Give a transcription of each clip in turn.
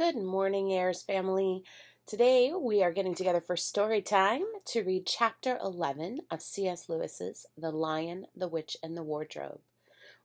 Good morning, Airs family. Today we are getting together for story time to read chapter 11 of C.S. Lewis's The Lion, the Witch, and the Wardrobe.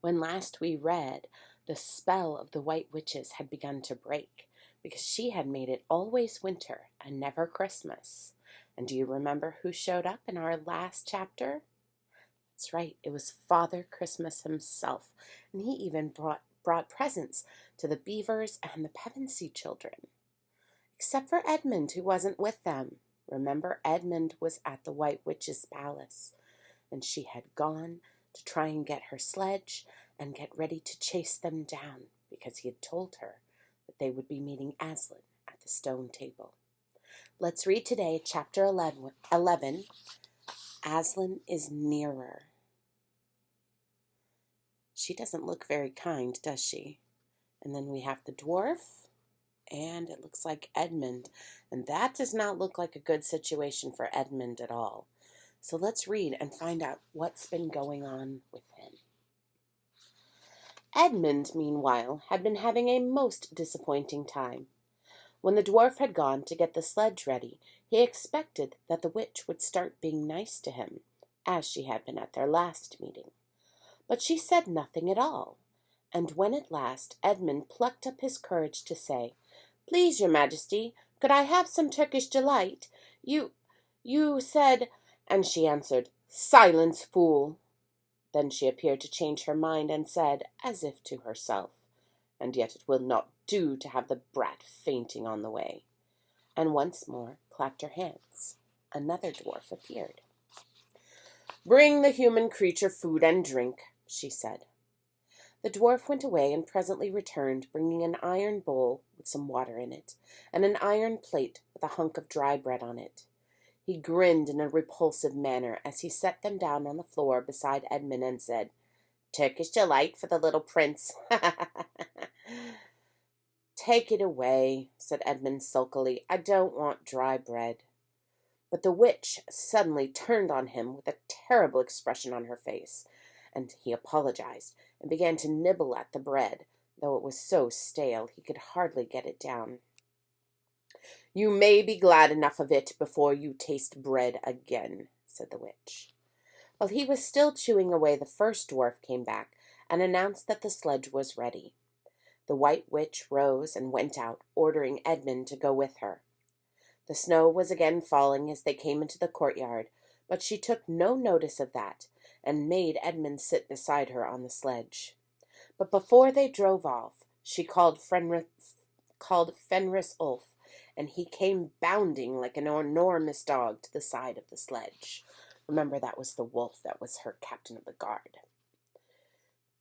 When last we read, the spell of the White Witches had begun to break because she had made it always winter and never Christmas. And do you remember who showed up in our last chapter? That's right, it was Father Christmas himself, and he even brought presents to the Beavers and the Pevensey children. Except for Edmund, who wasn't with them. Remember, Edmund was at the White Witch's palace, and she had gone to try and get her sledge and get ready to chase them down, because he had told her that they would be meeting Aslan at the stone table. Let's read today chapter 11. Aslan is nearer. She doesn't look very kind, does she? And then we have the dwarf, and it looks like Edmund. And that does not look like a good situation for Edmund at all. So let's read and find out what's been going on with him. Edmund, meanwhile, had been having a most disappointing time. When the dwarf had gone to get the sledge ready, he expected that the witch would start being nice to him, as she had been at their last meeting. But she said nothing at all, and when at last Edmund plucked up his courage to say, "Please, your majesty, could I have some Turkish delight? You said—" And she answered, "Silence, fool!" Then she appeared to change her mind and said, as if to herself, "And yet it will not do to have the brat fainting on the way," and once more clapped her hands. Another dwarf appeared. "Bring the human creature food and drink," she said. The dwarf went away and presently returned, bringing an iron bowl with some water in it, and an iron plate with a hunk of dry bread on it. He grinned in a repulsive manner as he set them down on the floor beside Edmund and said, "Turkish delight for the little prince." "Take it away," said Edmund sulkily. "I don't want dry bread." But the witch suddenly turned on him with a terrible expression on her face, and he apologized and began to nibble at the bread, though it was so stale he could hardly get it down. "You may be glad enough of it before you taste bread again," said the witch. While he was still chewing away, the first dwarf came back and announced that the sledge was ready. The White Witch rose and went out, ordering Edmund to go with her. The snow was again falling as they came into the courtyard, but she took no notice of that, and made Edmund sit beside her on the sledge. But before they drove off, she called Fenris Ulf, and he came bounding like an enormous dog to the side of the sledge. Remember, that was the wolf that was her captain of the guard.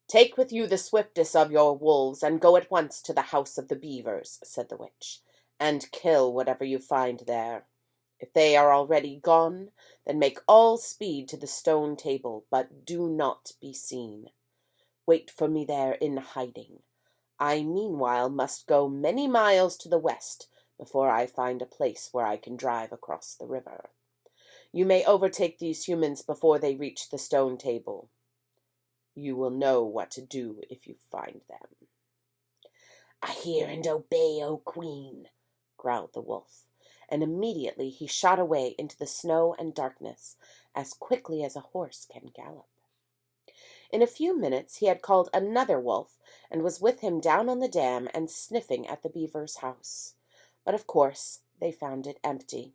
"Take with you the swiftest of your wolves, and go at once to the house of the Beavers," said the witch, "and kill whatever you find there. If they are already gone, then make all speed to the stone table, but do not be seen. Wait for me there in hiding. I meanwhile must go many miles to the west before I find a place where I can drive across the river. You may overtake these humans before they reach the stone table. You will know what to do if you find them." "I hear and obey, O queen," growled the wolf, and immediately he shot away into the snow and darkness as quickly as a horse can gallop. In a few minutes he had called another wolf and was with him down on the dam and sniffing at the beaver's house. But of course they found it empty.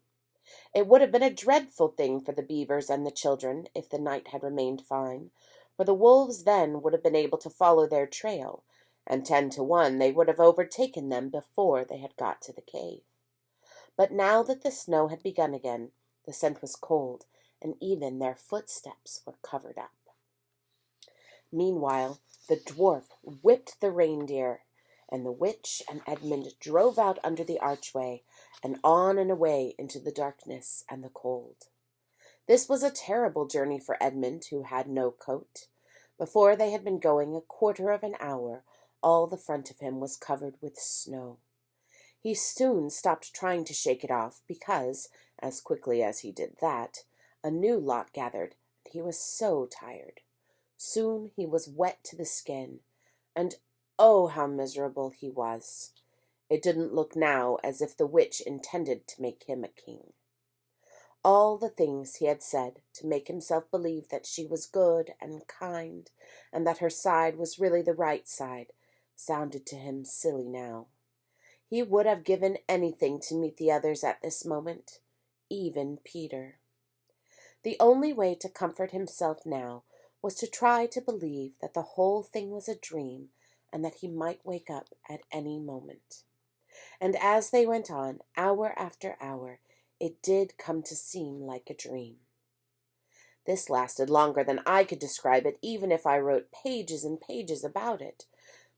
It would have been a dreadful thing for the beavers and the children if the night had remained fine, for the wolves then would have been able to follow their trail, and 10 to 1 they would have overtaken them before they had got to the cave. But now that the snow had begun again, the scent was cold, and even their footsteps were covered up. Meanwhile, the dwarf whipped the reindeer, and the witch and Edmund drove out under the archway, and on and away into the darkness and the cold. This was a terrible journey for Edmund, who had no coat. Before they had been going a quarter of an hour, all the front of him was covered with snow. He soon stopped trying to shake it off, because, as quickly as he did that, a new lot gathered, and he was so tired. Soon he was wet to the skin, and oh, how miserable he was. It didn't look now as if the witch intended to make him a king. All the things he had said to make himself believe that she was good and kind, and that her side was really the right side, sounded to him silly now. He would have given anything to meet the others at this moment, even Peter. The only way to comfort himself now was to try to believe that the whole thing was a dream and that he might wake up at any moment. And as they went on, hour after hour, it did come to seem like a dream. This lasted longer than I could describe it, even if I wrote pages and pages about it.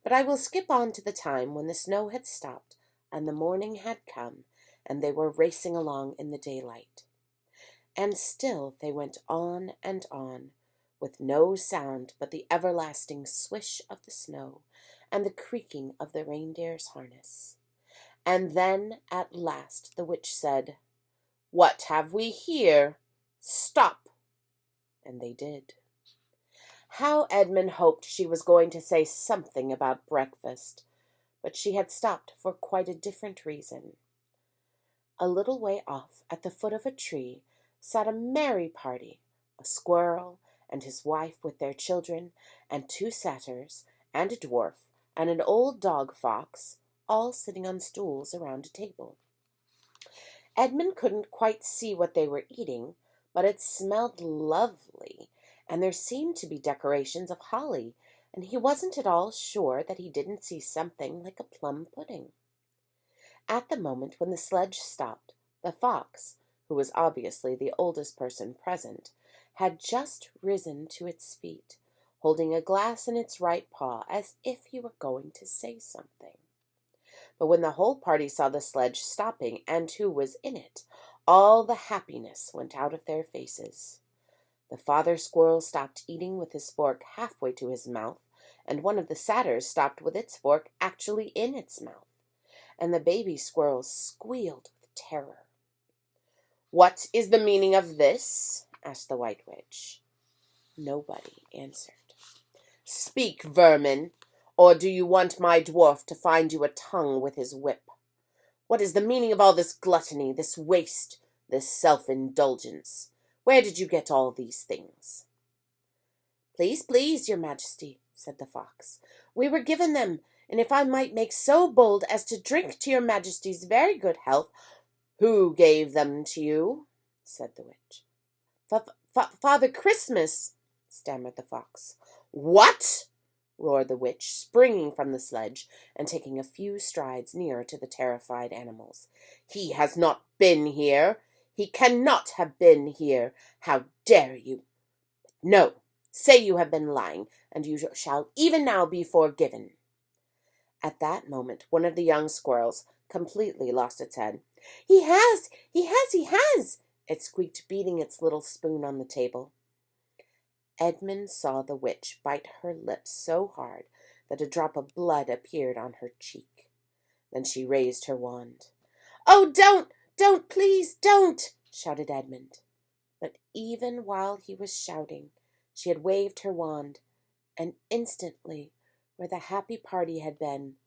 But I will skip on to the time when the snow had stopped and the morning had come, and they were racing along in the daylight. And still they went on and on, with no sound but the everlasting swish of the snow and the creaking of the reindeer's harness. And then at last the witch said, "What have we here? Stop!" And they did. How Edmund hoped she was going to say something about breakfast, but she had stopped for quite a different reason. A little way off, at the foot of a tree, sat a merry party, a squirrel and his wife with their children, and 2 satyrs, and a dwarf, and an old dog fox, all sitting on stools around a table. Edmund couldn't quite see what they were eating, but it smelled lovely, and there seemed to be decorations of holly, and he wasn't at all sure that he didn't see something like a plum pudding. At the moment when the sledge stopped, the fox, who was obviously the oldest person present, had just risen to its feet, holding a glass in its right paw as if he were going to say something. But when the whole party saw the sledge stopping and who was in it, all the happiness went out of their faces. The father squirrel stopped eating with his fork halfway to his mouth, and one of the satyrs stopped with its fork actually in its mouth, and the baby squirrel squealed with terror. "What is the meaning of this?" asked the White Witch. Nobody answered. "Speak, vermin, or do you want my dwarf to find you a tongue with his whip? What is the meaning of all this gluttony, this waste, this self-indulgence? Where did you get all these things?" "Please, please, your majesty," said the fox, "we were given them, and if I might make so bold as to drink to your majesty's very good health—" "Who gave them to you?" said the witch. Father Christmas," stammered the fox. "What?" roared the witch, springing from the sledge and taking a few strides nearer to the terrified animals. "He has not been here. He cannot have been here. How dare you? No, say you have been lying, and you shall even now be forgiven." At that moment, one of the young squirrels completely lost its head. He has! He has! He has!" it squeaked, beating its little spoon on the table. Edmund saw the witch bite her lips so hard that a drop of blood appeared on her cheek. Then she raised her wand. "Oh, don't, please, don't!" shouted Edmund. But even while he was shouting, she had waved her wand, and instantly, where the happy party had been,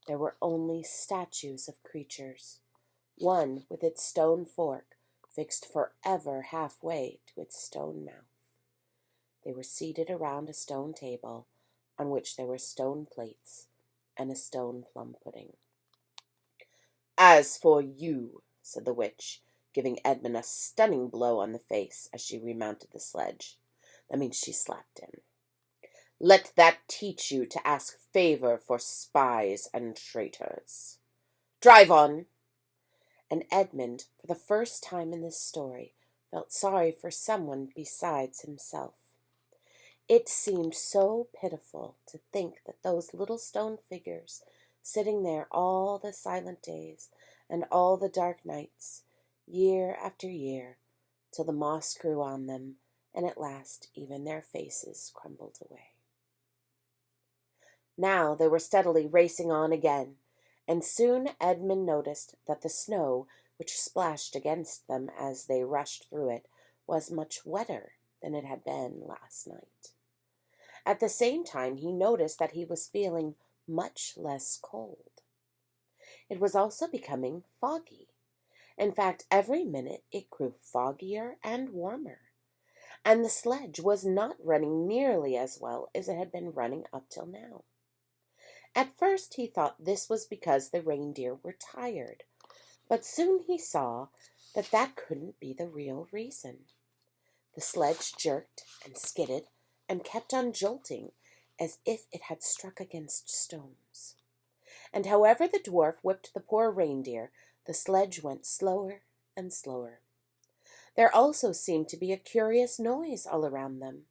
there were only statues of creatures, one with its stone fork fixed forever halfway to its stone mouth. They were seated around a stone table on which there were stone plates and a stone plum pudding. "As for you," said the witch, giving Edmund a stunning blow on the face as she remounted the sledge. That means she slapped him. "Let that teach you to ask favor for spies and traitors. Drive on." And Edmund, for the first time in this story, felt sorry for someone besides himself. It seemed so pitiful to think that those little stone figures, sitting there all the silent days and all the dark nights, year after year, till the moss grew on them, and at last even their faces crumbled away. Now they were steadily racing on again, and soon Edmund noticed that the snow, which splashed against them as they rushed through it, was much wetter than it had been last night. At the same time, he noticed that he was feeling much less cold. It was also becoming foggy. In fact, every minute it grew foggier and warmer, and the sledge was not running nearly as well as it had been running up till now. At first he thought this was because the reindeer were tired, but soon he saw that that couldn't be the real reason. The sledge jerked and skidded and kept on jolting as if it had struck against stones. And however the dwarf whipped the poor reindeer, the sledge went slower and slower. There also seemed to be a curious noise all around them,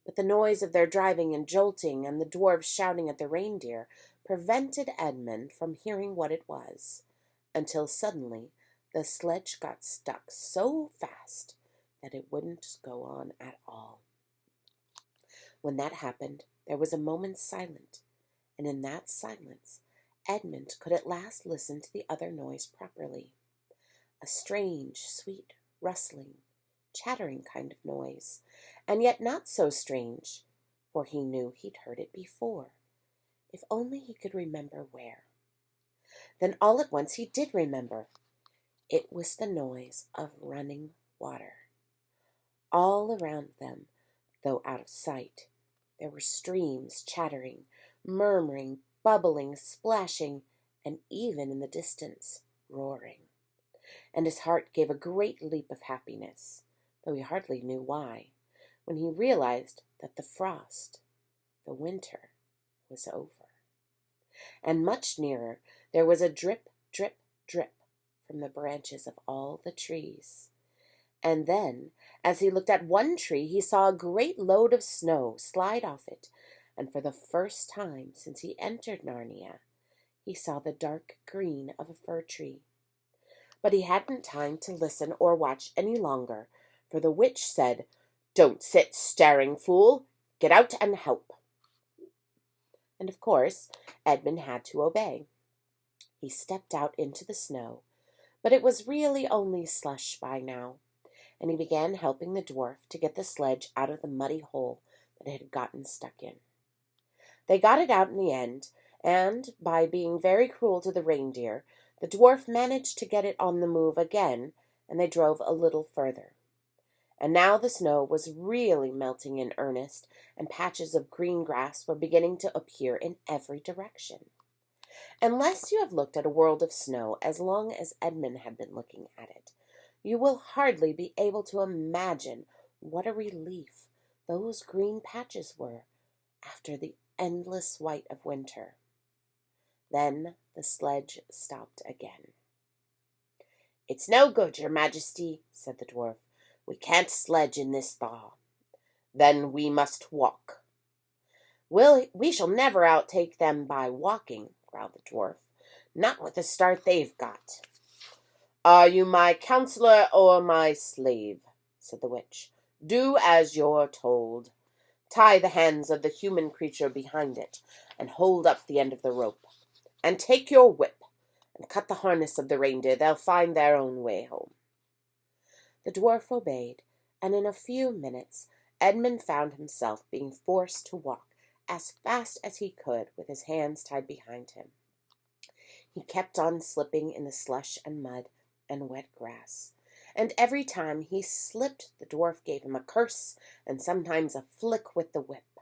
but the noise of their driving and jolting and the dwarves shouting at the reindeer prevented Edmund from hearing what it was, until suddenly the sledge got stuck so fast that it wouldn't go on at all. When that happened, there was a moment's silence, and in that silence Edmund could at last listen to the other noise properly. A strange, sweet, rustling, chattering kind of noise, and yet not so strange, for he knew he'd heard it before, if only he could remember where. Then all at once he did remember. It was the noise of running water. All around them, though out of sight, there were streams chattering, murmuring, bubbling, splashing, and even in the distance, roaring. And his heart gave a great leap of happiness, though he hardly knew why, when he realized that the frost, the winter, was over. And much nearer there was a drip, drip, drip from the branches of all the trees. And then, as he looked at one tree, he saw a great load of snow slide off it, and for the first time since he entered Narnia, he saw the dark green of a fir tree. But he hadn't time to listen or watch any longer, for the witch said, "Don't sit staring, fool! Get out and help!" And of course, Edmund had to obey. He stepped out into the snow, but it was really only slush by now, and he began helping the dwarf to get the sledge out of the muddy hole that it had gotten stuck in. They got it out in the end, and by being very cruel to the reindeer, the dwarf managed to get it on the move again, and they drove a little further. And now the snow was really melting in earnest, and patches of green grass were beginning to appear in every direction. Unless you have looked at a world of snow as long as Edmund had been looking at it, you will hardly be able to imagine what a relief those green patches were after the endless white of winter. Then the sledge stopped again. "It's no good, your majesty," said the dwarf. "We can't sledge in this thaw." "Then we must walk." We shall never outtake them by walking," growled the dwarf. "Not with the start they've got." "Are you my counselor or my slave?" said the witch. "Do as you're told. Tie the hands of the human creature behind it, and hold up the end of the rope. And take your whip, and cut the harness of the reindeer. They'll find their own way home." The dwarf obeyed, and in a few minutes Edmund found himself being forced to walk as fast as he could with his hands tied behind him. He kept on slipping in the slush and mud and wet grass, and every time he slipped the dwarf gave him a curse and sometimes a flick with the whip.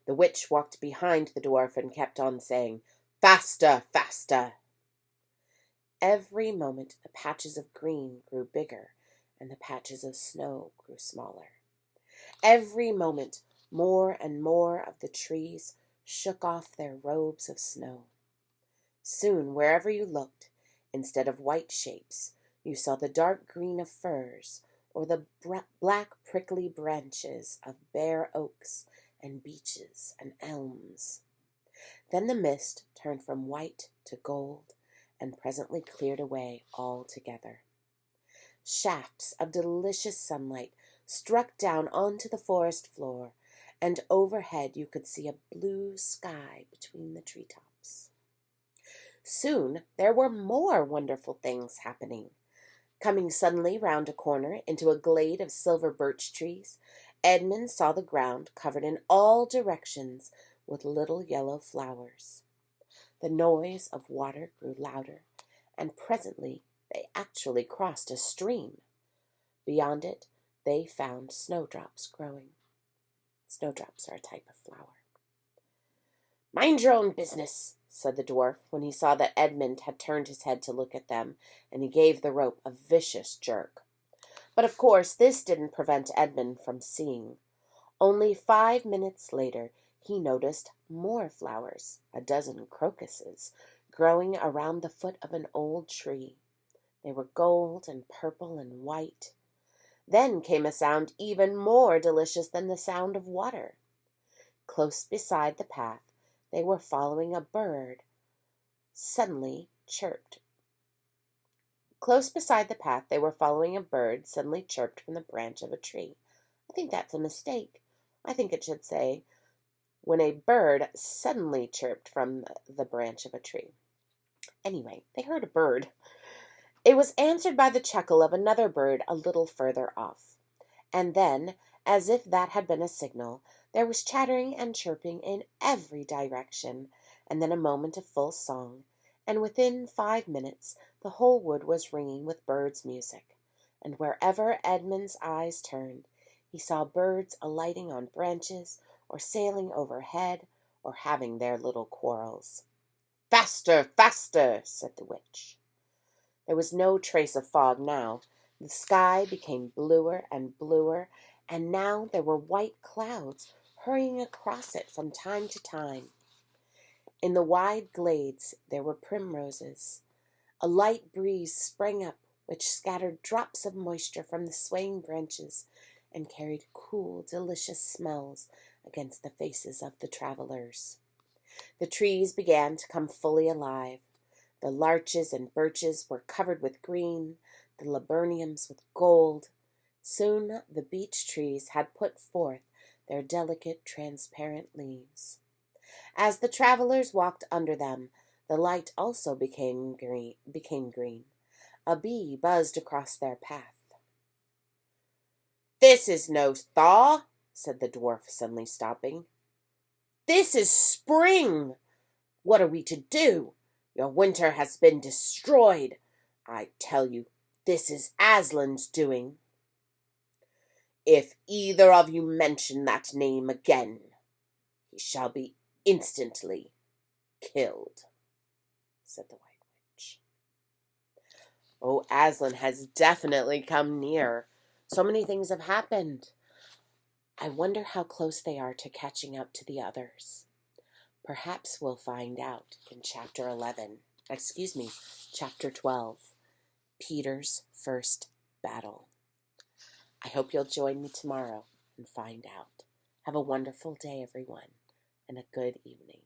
The witch walked behind the dwarf and kept on saying, "Faster, faster!" Every moment the patches of green grew bigger and the patches of snow grew smaller. Every moment more and more of the trees shook off their robes of snow. Soon, wherever you looked, instead of white shapes, you saw the dark green of firs or the black prickly branches of bare oaks and beeches and elms. Then the mist turned from white to gold and presently cleared away altogether. Shafts of delicious sunlight struck down onto the forest floor, and overhead you could see a blue sky between the treetops. Soon there were more wonderful things happening. Coming suddenly round a corner into a glade of silver birch trees, Edmund saw the ground covered in all directions with little yellow flowers. The noise of water grew louder, and presently they actually crossed a stream. Beyond it, they found snowdrops growing. Snowdrops are a type of flower. "Mind your own business," said the dwarf, when he saw that Edmund had turned his head to look at them, and he gave the rope a vicious jerk. But of course this didn't prevent Edmund from seeing. Only 5 minutes later he noticed more flowers, a dozen crocuses, growing around the foot of an old tree. They were gold and purple and white. Then came a sound even more delicious than the sound of water. Close beside the path they were following a bird suddenly chirped. Close beside the path they were following a bird suddenly chirped from the branch of a tree. I think that's a mistake. I think it should say, when a bird suddenly chirped from the branch of a tree. Anyway, they heard a bird. It was answered by the chuckle of another bird a little further off. And then, as if that had been a signal, there was chattering and chirping in every direction, and then a moment of full song, and within 5 minutes the whole wood was ringing with birds' music, and wherever Edmund's eyes turned, he saw birds alighting on branches, or sailing overhead, or having their little quarrels. "Faster, faster!" said the witch. There was no trace of fog now. The sky became bluer and bluer, and now there were white clouds hurrying across it from time to time. In the wide glades there were primroses. A light breeze sprang up, which scattered drops of moisture from the swaying branches and carried cool, delicious smells against the faces of the travelers. The trees began to come fully alive. The larches and birches were covered with green, the laburnums with gold. Soon the beech trees had put forth their delicate, transparent leaves. As the travelers walked under them, the light also became green. A bee buzzed across their path. "This is no thaw," said the dwarf, suddenly stopping. "This is spring. What are we to do? Your winter has been destroyed. I tell you, this is Aslan's doing." "If either of you mention that name again, he shall be instantly killed," said the White Witch. Oh, Aslan has definitely come near. So many things have happened. I wonder how close they are to catching up to the others. Perhaps we'll find out in chapter 12, Peter's First Battle. I hope you'll join me tomorrow and find out. Have a wonderful day, everyone, and a good evening.